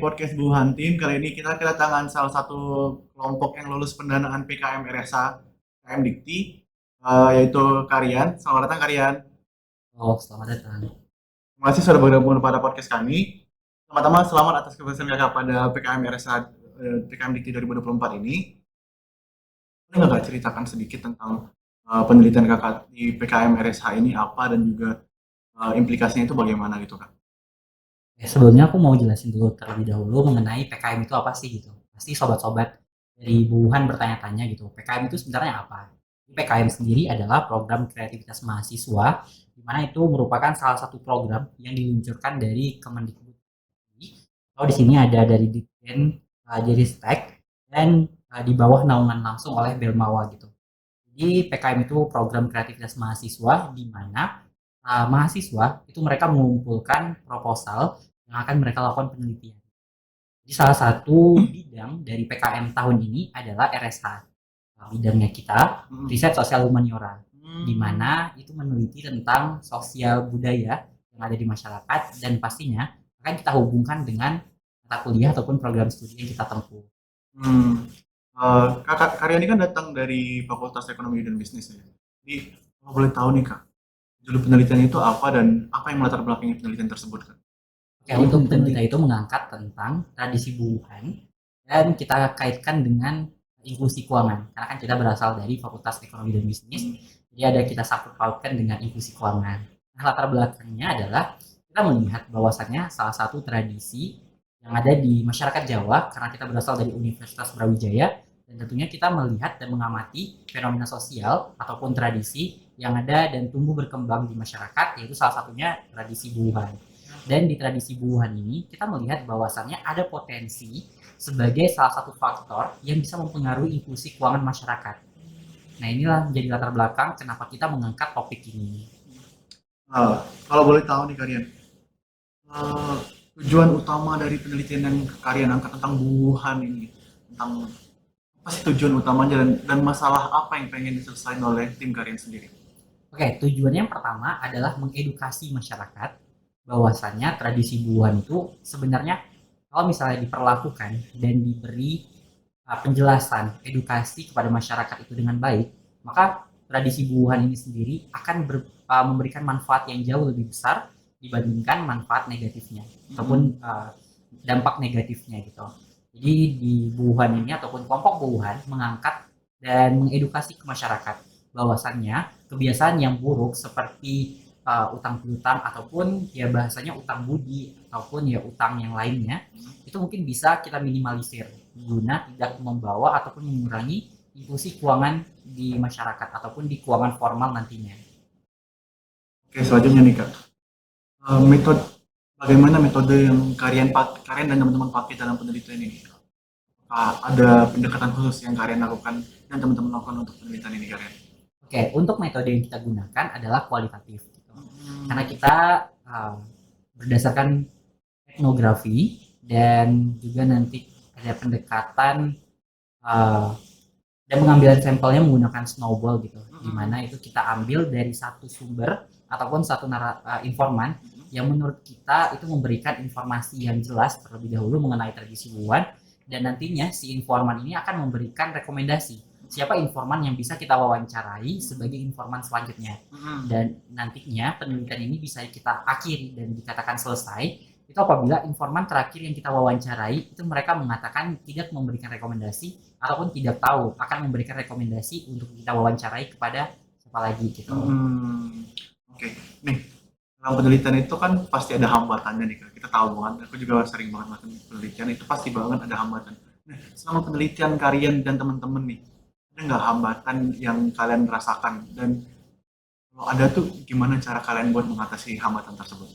podcast Buhan Tim. Kali ini kita kedatangan salah satu kelompok yang lulus pendanaan PKM RSA, PKM Dikti, yaitu Karian. Selamat datang Karian. Oh, selamat datang. Terima kasih sudah bergabung pada podcast kami. Pertama-tama selamat atas keberhasilan kakak pada PKM RSA, PKM Dikti 2024 ini. Boleh nggak ceritakan sedikit tentang penelitian kakak di PKM RSH ini apa dan juga implikasinya itu bagaimana gitu kak? Sebelumnya aku mau jelasin dulu terlebih dahulu mengenai PKM itu apa sih gitu. Pasti sobat-sobat dari Wuhan bertanya-tanya gitu, PKM itu sebenarnya apa? PKM sendiri adalah program kreativitas mahasiswa, di mana itu merupakan salah satu program yang diluncurkan dari Kemendikbud. Kalau di sini ada dari Ditjen, jadi Stek, dan di bawah naungan langsung oleh Belmawa gitu. Jadi PKM itu program kreativitas mahasiswa di mana mahasiswa itu mereka mengumpulkan proposal yang akan mereka lakukan penelitian. Jadi salah satu bidang dari PKM tahun ini adalah RSH. Bidangnya kita riset sosial humaniora, di mana itu meneliti tentang sosial budaya yang ada di masyarakat dan pastinya akan kita hubungkan dengan mata kuliah ataupun program studi yang kita tempuh. Hmm. Kakak Karyani kan datang dari Fakultas Ekonomi dan Bisnis ya. Jadi kalau boleh tahu nih kak, judul penelitian itu apa dan apa yang melatar belakangi penelitian tersebut kak? Oke, untuk penelitian itu mengangkat tentang tradisi buuhan dan kita kaitkan dengan inklusi keuangan. Karena kan kita berasal dari Fakultas Ekonomi dan Bisnis, jadi ada kita sangkut pautkan dengan inklusi keuangan. Nah, latar belakangnya adalah kita melihat bahwasannya salah satu tradisi yang ada di masyarakat Jawa, karena kita berasal dari Universitas Brawijaya, dan tentunya kita melihat dan mengamati fenomena sosial ataupun tradisi yang ada dan tumbuh berkembang di masyarakat, yaitu salah satunya tradisi buuhan. Dan di tradisi buuhan ini kita melihat bahwasannya ada potensi sebagai salah satu faktor yang bisa mempengaruhi inklusi keuangan masyarakat. Nah, inilah menjadi latar belakang kenapa kita mengangkat topik ini. Kalau boleh tahu nih kalian, uh, tujuan utama dari penelitian yang kalian angkat tentang buuhan ini, tentang apa sih tujuan utamanya dan masalah apa yang pengen diselesaikan oleh tim kalian sendiri? Oke, tujuannya yang pertama adalah mengedukasi masyarakat bahwasannya tradisi buuhan itu sebenarnya kalau misalnya diperlakukan dan diberi penjelasan, edukasi kepada masyarakat itu dengan baik, maka tradisi buuhan ini sendiri akan memberikan manfaat yang jauh lebih besar dibandingkan manfaat negatifnya ataupun dampak negatifnya gitu. Jadi di buuhan ini ataupun kelompok buuhan mengangkat dan mengedukasi ke masyarakat bahwasannya kebiasaan yang buruk seperti utang piutang ataupun ya bahasanya utang budi ataupun ya utang yang lainnya itu mungkin bisa kita minimalisir guna tidak membawa ataupun mengurangi inklusi keuangan di masyarakat ataupun di keuangan formal nantinya. Oke, selanjutnya nih kak, metode bagaimana metode yang kalian dan teman-teman pakai dalam penelitian ini? Ada pendekatan khusus yang kalian lakukan dan teman-teman lakukan untuk penelitian ini kalian? Oke, untuk metode yang kita gunakan adalah kualitatif gitu. Karena kita uh, berdasarkan etnografi dan juga nanti ada pendekatan uh, dan pengambilan sampelnya menggunakan snowball gitu, di mana itu kita ambil dari satu sumber ataupun satu informan yang menurut kita itu memberikan informasi yang jelas terlebih dahulu mengenai tradisi buuhan, dan nantinya si informan ini akan memberikan rekomendasi siapa informan yang bisa kita wawancarai sebagai informan selanjutnya, dan nantinya penelitian ini bisa kita akhiri dan dikatakan selesai itu apabila informan terakhir yang kita wawancarai itu mereka mengatakan tidak memberikan rekomendasi ataupun tidak tahu akan memberikan rekomendasi untuk kita wawancarai kepada siapa lagi gitu. Oke, nih dalam penelitian itu kan pasti ada hambatannya nih kak. Kita tahu banget, aku juga sering banget melakukan penelitian itu pasti banget ada hambatan. Nah, selama penelitian kalian dan teman-teman nih, ada nggak hambatan yang kalian rasakan dan kalau ada tuh gimana cara kalian buat mengatasi hambatan tersebut?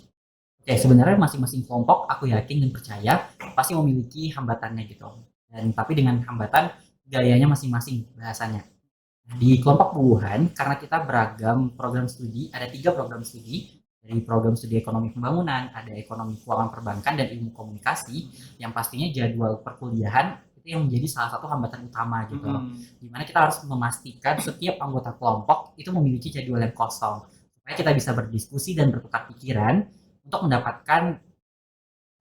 Oke, sebenarnya masing-masing kelompok aku yakin dan percaya pasti memiliki hambatannya gitu. Dan tapi dengan hambatan gayanya masing-masing bahasanya. Di kelompok buuhan, karena kita beragam program studi, ada 3 program studi, dari program studi ekonomi pembangunan, ada ekonomi keuangan perbankan, dan ilmu komunikasi, yang pastinya jadwal perkuliahan itu yang menjadi salah satu hambatan utama gitu. Dimana kita harus memastikan setiap anggota kelompok itu memiliki jadwal yang kosong, supaya kita bisa berdiskusi dan bertukar pikiran untuk mendapatkan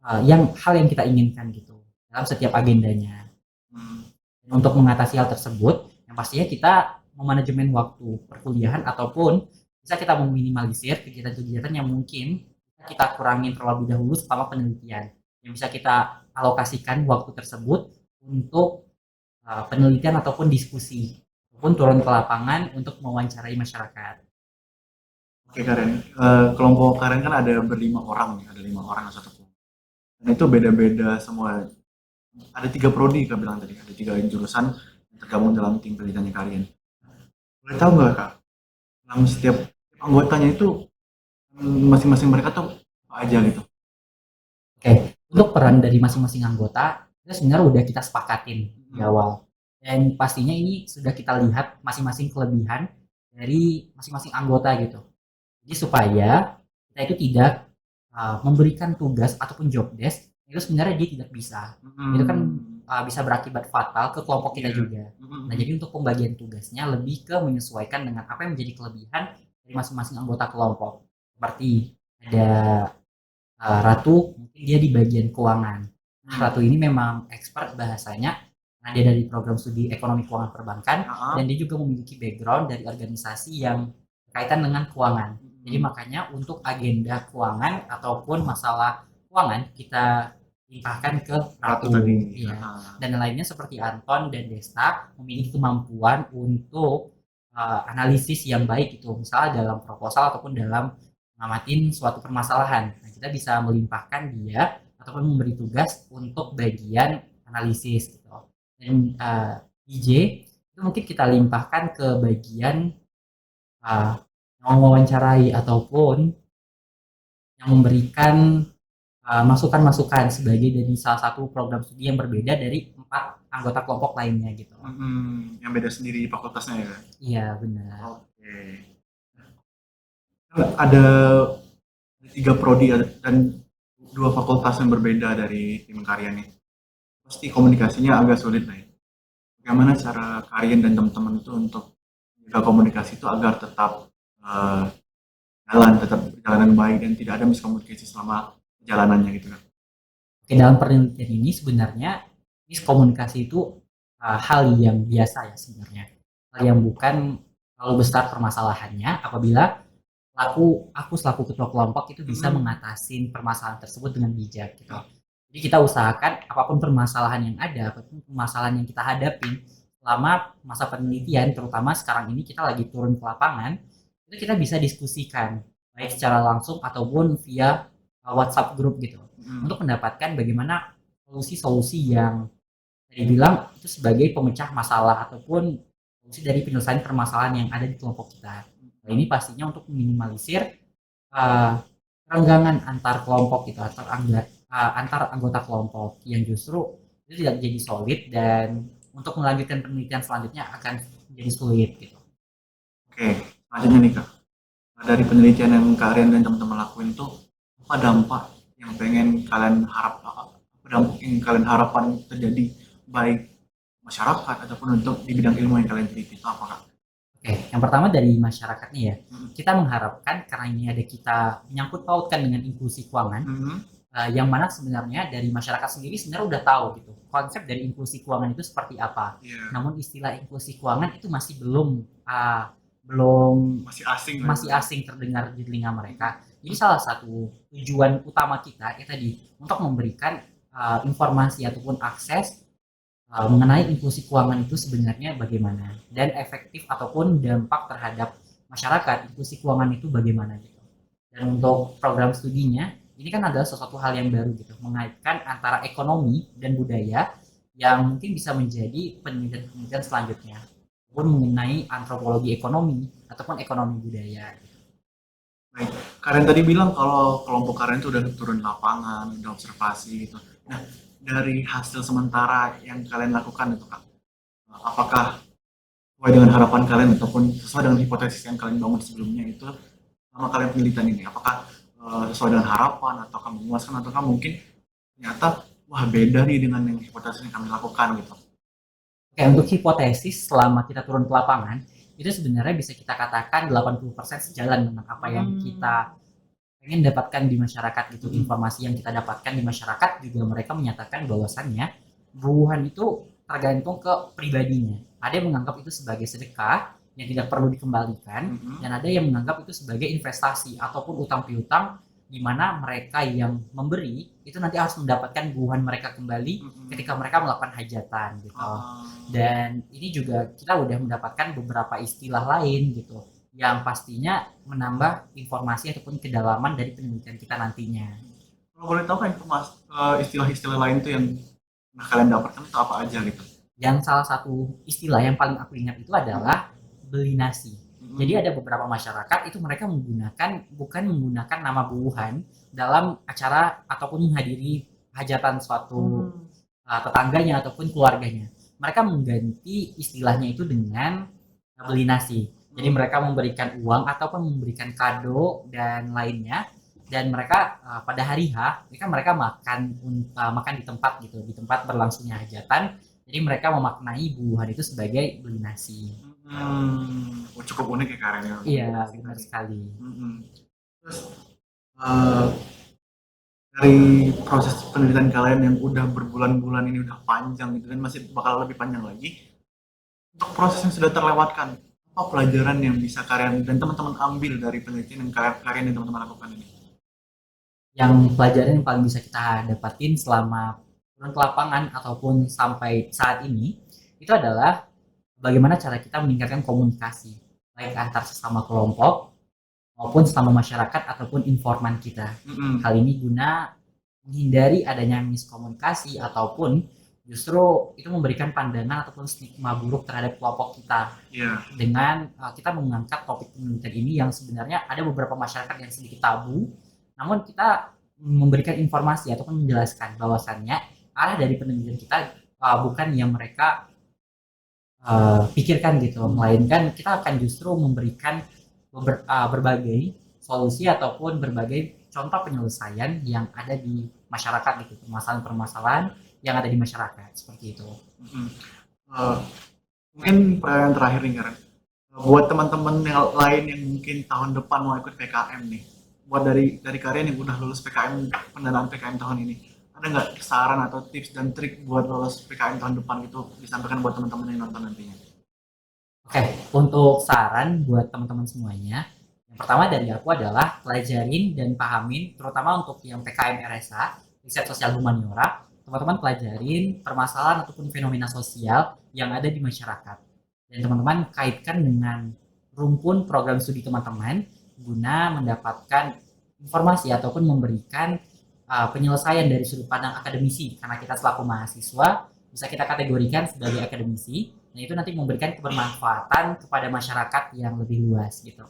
hal yang kita inginkan gitu dalam setiap agendanya. Hmm. Dan untuk mengatasi hal tersebut, yang pastinya kita memanajemen waktu perkuliahan ataupun bisa kita meminimalisir kegiatan-kegiatan yang mungkin kita kurangin terlebih dahulu selama penelitian. Yang bisa kita alokasikan waktu tersebut untuk penelitian ataupun diskusi, ataupun turun ke lapangan untuk mewawancarai masyarakat. Oke Karen, kelompok Karen kan ada berlima orang nih, ada 5 orang satu kelompok. Dan itu beda-beda semua. Ada 3 prodi Kak bilang tadi, ada 3 jurusan yang tergabung dalam tim penelitiannya kalian. Boleh tahu nggak Kak, dalam setiap anggotanya itu masing-masing mereka tuh apa aja gitu? Oke, untuk peran dari masing-masing anggota itu sebenarnya udah kita sepakatin di awal. Dan pastinya ini sudah kita lihat masing-masing kelebihan dari masing-masing anggota gitu. Jadi supaya kita itu tidak memberikan tugas ataupun job desk itu sebenarnya dia tidak bisa. Itu kan bisa berakibat fatal ke kelompok kita Iya. juga. Nah, jadi untuk pembagian tugasnya lebih ke menyesuaikan dengan apa yang menjadi kelebihan dari masing-masing anggota kelompok. Seperti ada Ratu, mungkin dia di bagian keuangan. Nah, Ratu ini memang expert bahasanya, nah dia dari program studi ekonomi keuangan perbankan, dan dia juga memiliki background dari organisasi yang berkaitan dengan keuangan. Jadi makanya untuk agenda keuangan ataupun masalah keuangan kita limpahkan ke Ratu. tadi. Ya. Dan lainnya seperti Anton dan Desta memiliki kemampuan untuk analisis yang baik itu, misalnya dalam proposal ataupun dalam ngamatin suatu permasalahan. Nah, kita bisa melimpahkan dia ataupun memberi tugas untuk bagian analisis gitu. Dan DJ itu mungkin kita limpahkan ke bagian mewawancarai ataupun yang memberikan masukan-masukan sebagai dari salah satu program studi yang berbeda dari 4 anggota kelompok lainnya gitu. Yang beda sendiri fakultasnya ya? Iya benar. Oke. Ada 3 prodi dan 2 fakultas yang berbeda dari tim kalian nih. Pasti komunikasinya agak sulit lah ya. Bagaimana cara kalian dan teman-teman itu untuk menjaga komunikasi itu agar tetap tetap berjalan dengan baik dan tidak ada miskomunikasi selama perjalanannya gitu kan? Oke, dalam penelitian ini sebenarnya miskomunikasi itu hal yang biasa ya sebenarnya. Hal yang bukan terlalu besar permasalahannya apabila aku selaku ketua kelompok itu bisa mengatasi permasalahan tersebut dengan bijak gitu. Jadi kita usahakan apapun permasalahan yang ada, apapun permasalahan yang kita hadapi selama masa penelitian, terutama sekarang ini kita lagi turun ke lapangan, itu kita bisa diskusikan baik secara langsung ataupun via WhatsApp group gitu untuk mendapatkan bagaimana solusi-solusi yang tadi bilang itu sebagai pemecah masalah ataupun solusi dari penyelesaian permasalahan yang ada di kelompok kita. Nah, ini pastinya untuk meminimalisir kerenggangan antar kelompok gitu, antar anggota kelompok yang justru itu tidak jadi solid dan untuk melanjutkan penelitian selanjutnya akan menjadi sulit gitu. Oke, selanjutnya nih Kak. Dari penelitian yang kalian dan teman-teman lakuin itu apa dampak yang harapkan terjadi baik masyarakat ataupun untuk di bidang ilmu yang kalian teliti itu apa Kak? Oke, yang pertama dari masyarakatnya ya, kita mengharapkan karena ini ada kita menyangkut pautkan dengan inklusi keuangan, yang mana sebenarnya dari masyarakat sendiri sebenarnya udah tahu gitu konsep dari inklusi keuangan itu seperti apa. Namun istilah inklusi keuangan itu masih belum masih asing terdengar di telinga mereka. Jadi salah satu tujuan utama kita ya tadi untuk memberikan informasi ataupun akses mengenai inklusi keuangan itu sebenarnya bagaimana dan efektif ataupun dampak terhadap masyarakat inklusi keuangan itu bagaimana gitu. Dan untuk program studinya ini kan adalah sesuatu hal yang baru gitu, mengaitkan antara ekonomi dan budaya yang mungkin bisa menjadi penelitian selanjutnya, pun mengenai antropologi ekonomi ataupun ekonomi budaya. Baik, Karen tadi bilang kalau kelompok Karen itu udah turun lapangan, udah observasi gitu. Nah, dari hasil sementara yang kalian lakukan itu Kak, apakah sesuai dengan harapan kalian ataupun sesuai dengan hipotesis yang kalian bangun sebelumnya itu sama kalian penelitian ini, apakah sesuai dengan harapan ataukah memuaskan ataukah mungkin ternyata wah beda nih dengan yang hipotesis yang kami lakukan gitu? Oke, untuk hipotesis selama kita turun ke lapangan itu sebenarnya bisa kita katakan 80% sejalan dengan apa yang kita pengen dapatkan di masyarakat gitu. Hmm. Informasi yang kita dapatkan di masyarakat juga mereka menyatakan bahwasannya buuhan itu tergantung ke pribadinya. Ada yang menganggap itu sebagai sedekah yang tidak perlu dikembalikan, dan ada yang menganggap itu sebagai investasi ataupun utang piutang, di mana mereka yang memberi itu nanti harus mendapatkan buuhan mereka kembali ketika mereka melakukan hajatan gitu. Dan ini juga kita udah mendapatkan beberapa istilah lain gitu yang pastinya menambah informasi ataupun kedalaman dari penelitian kita nantinya. Kalau boleh tahu kan istilah-istilah lain tuh yang kalian dapatkan itu apa aja gitu? Yang salah satu istilah yang paling aku ingat itu adalah beli nasi. Jadi ada beberapa masyarakat itu mereka bukan menggunakan nama buuhan dalam acara ataupun menghadiri hajatan suatu tetangganya ataupun keluarganya. Mereka mengganti istilahnya itu dengan beli nasi. Jadi mereka memberikan uang ataupun memberikan kado dan lainnya, dan mereka pada hari H mereka makan di tempat gitu, di tempat berlangsungnya hajatan. Jadi mereka memaknai buuhan itu sebagai beli nasi. Cukup unik ya karyanya. Iya, benar sekali. Terus dari proses penelitian kalian yang udah berbulan-bulan ini udah panjang gitu dan masih bakal lebih panjang lagi, untuk proses yang sudah terlewatkan, apa pelajaran yang bisa kalian dan teman-teman ambil dari penelitian yang kalian dan teman-teman lakukan ini? Yang pelajaran yang paling bisa kita dapatin selama turun ke lapangan ataupun sampai saat ini itu adalah bagaimana cara kita meningkatkan komunikasi baik antar sesama kelompok maupun sesama masyarakat ataupun informan kita. Hal ini guna menghindari adanya miskomunikasi ataupun justru itu memberikan pandangan ataupun stigma buruk terhadap kelompok kita. Dengan kita mengangkat topik penelitian ini yang sebenarnya ada beberapa masyarakat yang sedikit tabu, namun kita memberikan informasi ataupun menjelaskan bahwasannya arah dari penelitian kita bukan yang mereka pikirkan gitu, melainkan kita akan justru memberikan berbagai solusi ataupun berbagai contoh penyelesaian yang ada di masyarakat gitu, permasalahan-permasalahan yang ada di masyarakat seperti itu. Mungkin pertanyaan terakhir nih Karen, buat teman-teman yang lain yang mungkin tahun depan mau ikut PKM nih, buat dari kalian yang udah lulus PKM, pendanaan PKM tahun ini, ada nggak saran atau tips dan trik buat lolos PKM tahun depan gitu disampaikan buat teman-teman yang nonton nantinya? Oke, untuk saran buat teman-teman semuanya, yang pertama dari aku adalah pelajarin dan pahamin, terutama untuk yang PKM RSA, riset sosial humaniora, teman-teman pelajarin permasalahan ataupun fenomena sosial yang ada di masyarakat. Dan teman-teman kaitkan dengan rumpun program studi teman-teman guna mendapatkan informasi ataupun memberikan penyelesaian dari sudut pandang akademisi, karena kita selaku mahasiswa bisa kita kategorikan sebagai akademisi, dan itu nanti memberikan kebermanfaatan kepada masyarakat yang lebih luas gitu.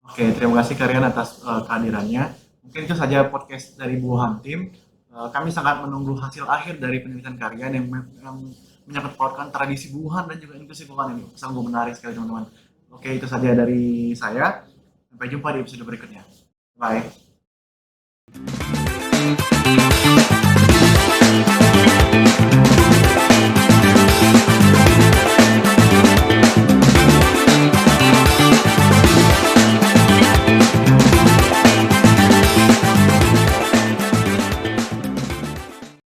Oke, terima kasih Karian atas kehadirannya. Mungkin itu saja podcast dari Buuhan Tim. Kami sangat menunggu hasil akhir dari penelitian Karian yang menyangkut pautkan tradisi Buuhan dan juga inklusi Buuhan ini. Sungguh menarik sekali teman-teman. Oke, itu saja dari saya. Sampai jumpa di episode berikutnya. Bye.